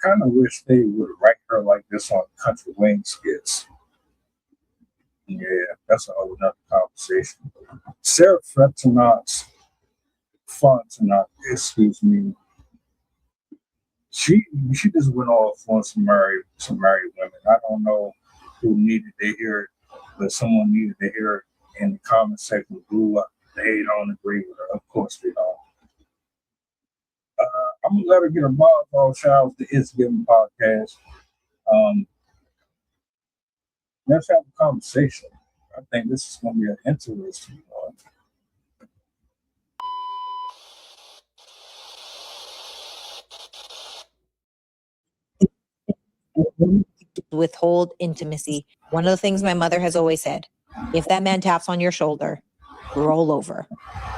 kind of wish they would write her like this on Country Wing skits. Yeah, that's a whole nother conversation. Sarah Fontenot, excuse me, she just went off on some married women. I don't know who needed to hear it, but someone needed to hear it in the comment section. Blew up. They don't agree with her. Of course they don't. I'm gonna let her get her balls off. Shout out to It's Giving Podcast. Let's have a conversation. I think this is gonna be an interesting one. Withhold intimacy. One of the things my mother has always said, if that man taps on your shoulder, roll over.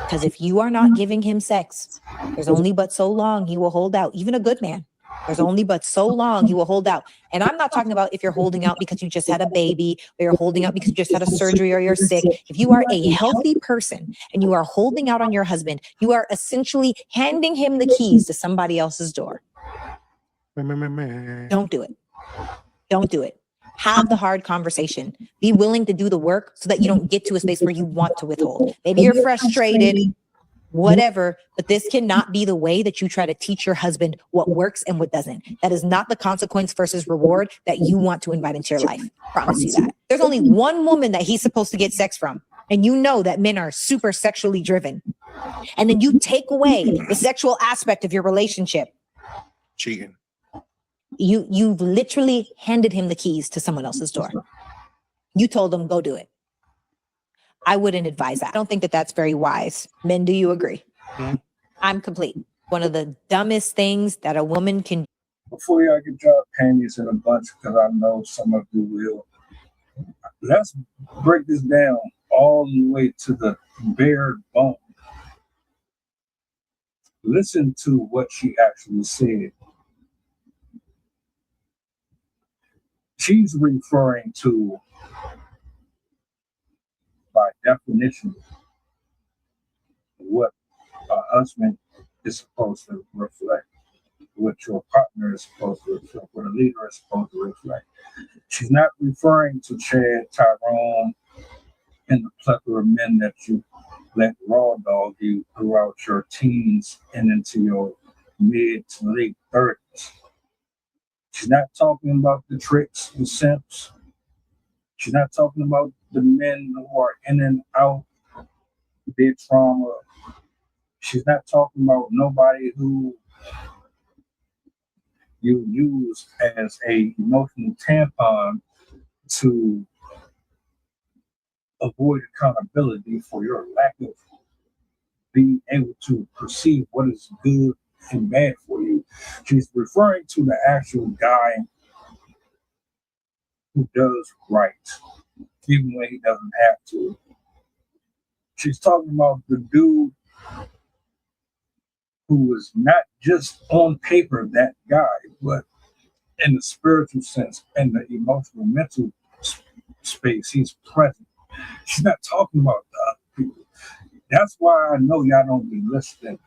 Because if you are not giving him sex, there's only but so long he will hold out. Even a good man, there's only but so long he will hold out. And I'm not talking about if you're holding out because you just had a baby, or you're holding out because you just had a surgery, or you're sick. If you are a healthy person and you are holding out on your husband, you are essentially handing him the keys to somebody else's door. Don't do it. Don't do it. Have the hard conversation. Be willing to do the work so that you don't get to a space where you want to withhold. Maybe you're frustrated, whatever, but this cannot be the way that you try to teach your husband what works and what doesn't. That is not the consequence versus reward that you want to invite into your life. Promise you that. There's only one woman that he's supposed to get sex from. And you know that men are super sexually driven. And then you take away the sexual aspect of your relationship. Cheating. You've literally handed him the keys to someone else's door. You told him, go do it. I wouldn't advise that. I don't think that that's very wise. Men, do you agree? Mm-hmm. I'm complete. One of the dumbest things that a woman can do. Before y'all get your panties in a bunch, because I know some of you will, let's break this down all the way to the bare bone. Listen to what she actually said. She's referring to, by definition, what a husband is supposed to reflect, what your partner is supposed to reflect, what a leader is supposed to reflect. She's not referring to Chad, Tyrone, and the plethora of men that you let raw dog you throughout your teens and into your mid to late 30s. She's not talking about the tricks and simps. She's not talking about the men who are in and out their trauma. She's not talking about nobody who you use as a emotional tampon to avoid accountability for your lack of being able to perceive what is good and bad for you. She's referring to the actual guy who does right, even when he doesn't have to. She's talking about the dude who is not just on paper that guy, but in the spiritual sense, in the emotional, mental space, he's present. She's not talking about the other people. That's why I know y'all don't be listening.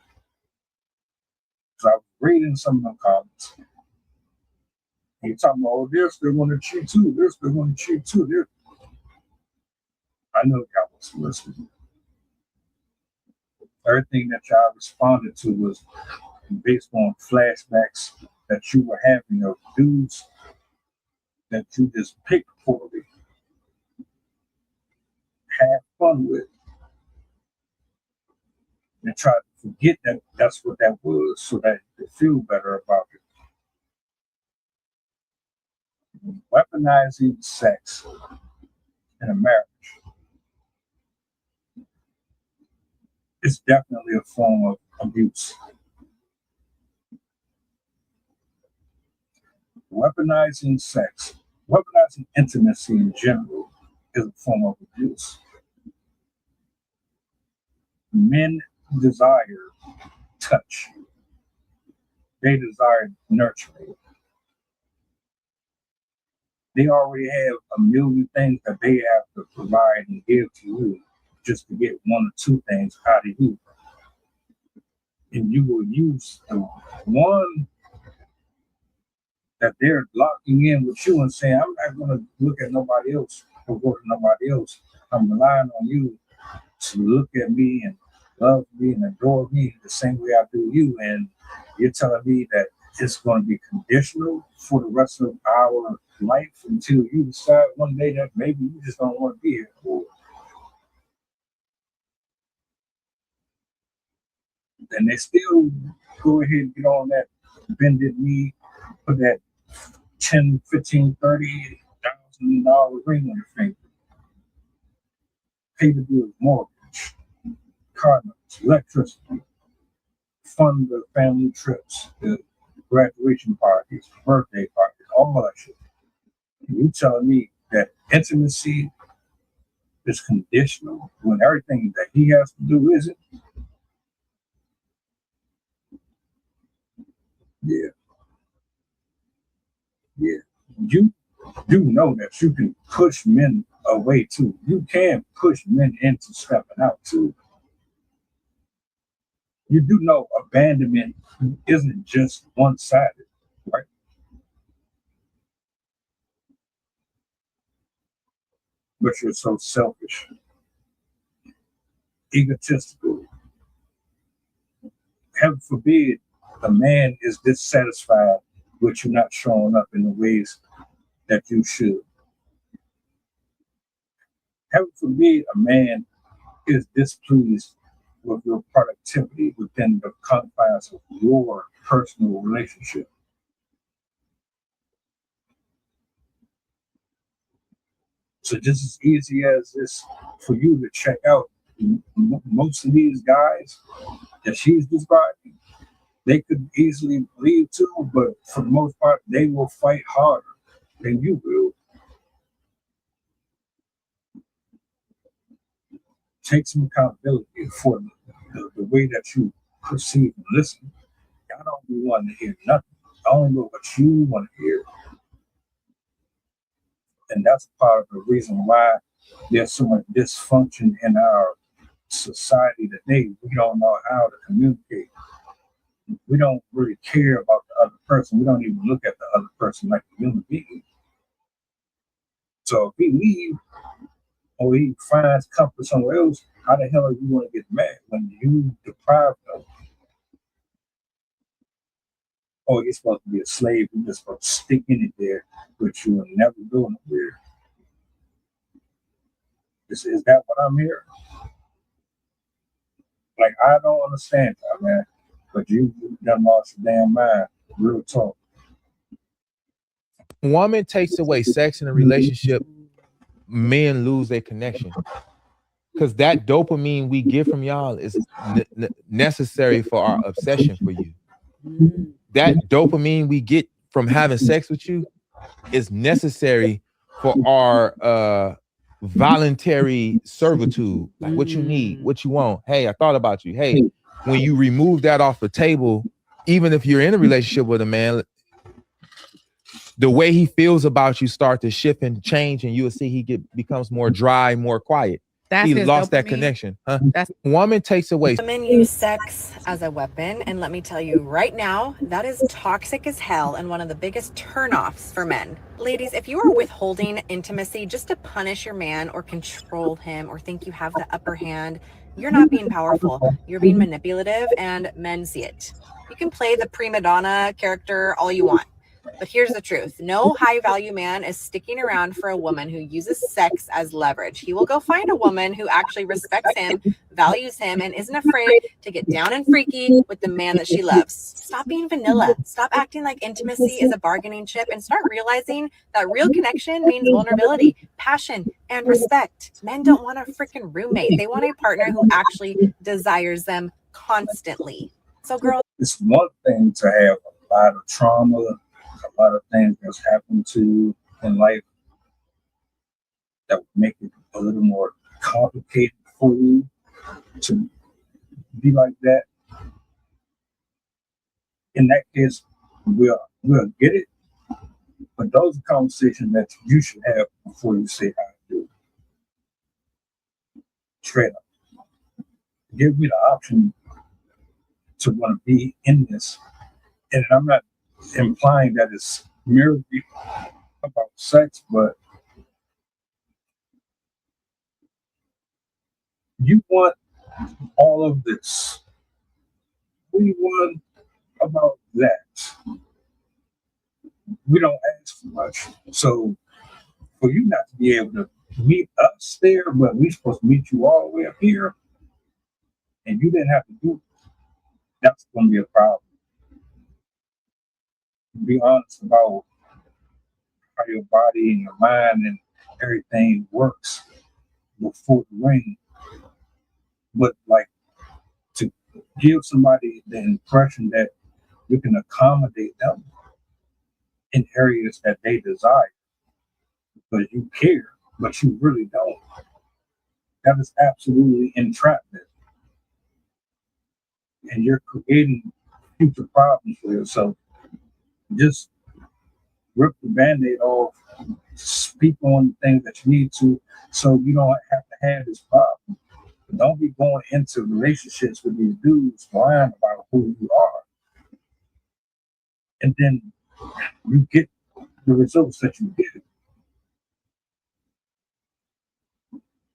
So I was reading some of the comments. And you're talking about, oh, they're still going to cheat too. They're still going to cheat too. I know y'all was listening. Everything that y'all responded to was based on flashbacks that you were having of dudes that you just picked poorly, have fun with, and try to forget that that's what that was so that you feel better about it. Weaponizing sex in a marriage is definitely a form of abuse. Weaponizing sex, weaponizing intimacy in general is a form of abuse. Men desire touch. They desire nurturing. They already have a million things that they have to provide and give to you just to get one or two things out of you. And you will use the one that they're locking in with you and saying, I'm not going to look at nobody else or go to nobody else. I'm relying on you to look at me and love me and adore me the same way I do you. And you're telling me that it's going to be conditional for the rest of our life until you decide one day that maybe you just don't want to be here. And they still go ahead and get on that bended knee, put that 10, 15, 30,000 dollar ring on your finger. Pay the bills, mortgage, car notes, electricity, fund the family trips, the graduation parties, birthday parties, all that shit. You telling me that intimacy is conditional when everything that he has to do isn't? Yeah, yeah. You do know that you can push men away too. You can push men into stepping out too. You do know abandonment isn't just one-sided, right? But you're so selfish, egotistical. Heaven forbid a man is dissatisfied with you not showing up in the ways that you should. Heaven forbid a man is displeased with your productivity within the confines of your personal relationship. So just as easy as this for you to check out most of these guys that she's describing, they could easily leave too, but for the most part, they will fight harder than you will. Take some accountability for the way that you perceive and listen. I don't be wanting to hear nothing. I only know what you want to hear. And that's part of the reason why there's so much dysfunction in our society today. We don't know how to communicate. We don't really care about the other person. We don't even look at the other person like a human being. So if he leaves or he finds comfort somewhere else, how the hell are you going to get mad when you deprive them? Oh, you're supposed to be a slave. You're just supposed to stick in it there, but you will never go nowhere. Is that what I'm hearing? Like, I don't understand that, man. But you done lost your damn mind. Real talk. Woman takes away sex in a relationship, men lose their connection. Because that dopamine we get from y'all is necessary for our obsession for you. That dopamine we get from having sex with you is necessary for our voluntary servitude. Like what you need, what you want. Hey, I thought about you. Hey, when you remove that off the table, even if you're in a relationship with a man, the way he feels about you start to shift and change, and you'll see he becomes more dry, more quiet. He lost that connection. That's woman takes away. Women use sex as a weapon, and let me tell you right now, that is toxic as hell and one of the biggest turnoffs for men. Ladies, if you are withholding intimacy just to punish your man or control him or think you have the upper hand, you're not being powerful. You're being manipulative, and men see it. You can play the prima donna character all you want. But here's the truth. No high value man is sticking around for a woman who uses sex as leverage. He will go find a woman who actually respects him, values him, and isn't afraid to get down and freaky with the man that she loves. Stop being vanilla. Stop acting like intimacy is a bargaining chip, and start realizing that real connection means vulnerability, passion, and respect. Men don't want a freaking roommate. They want a partner who actually desires them constantly. So girls, it's one thing to have a lot of trauma, a lot of things that's happened to you in life that would make it a little more complicated for you to be like that. In that case, we'll get it. But those are conversations that you should have before you say how to do it. Straight up. Give me the option to want to be in this. And I'm not implying that it's merely about sex, but you want all of this. We want about that. We don't ask for much. So for you not to be able to meet us there, but we're supposed to meet you all the way up here, and you didn't have to do it, that's going to be a problem. Be honest about how your body and your mind and everything works before the ring. But like to give somebody the impression that you can accommodate them in areas that they desire because you care, but you really don't. That is absolutely entrapment. And you're creating future problems for yourself. Just rip the band-aid off, speak on the things that you need to so you don't have to have this problem. But don't be going into relationships with these dudes lying about who you are. And then you get the results that you get.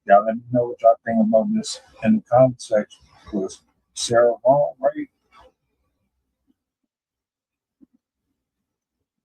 Y'all let me know what y'all think about this in the comment section. Was Sarah wrong, right?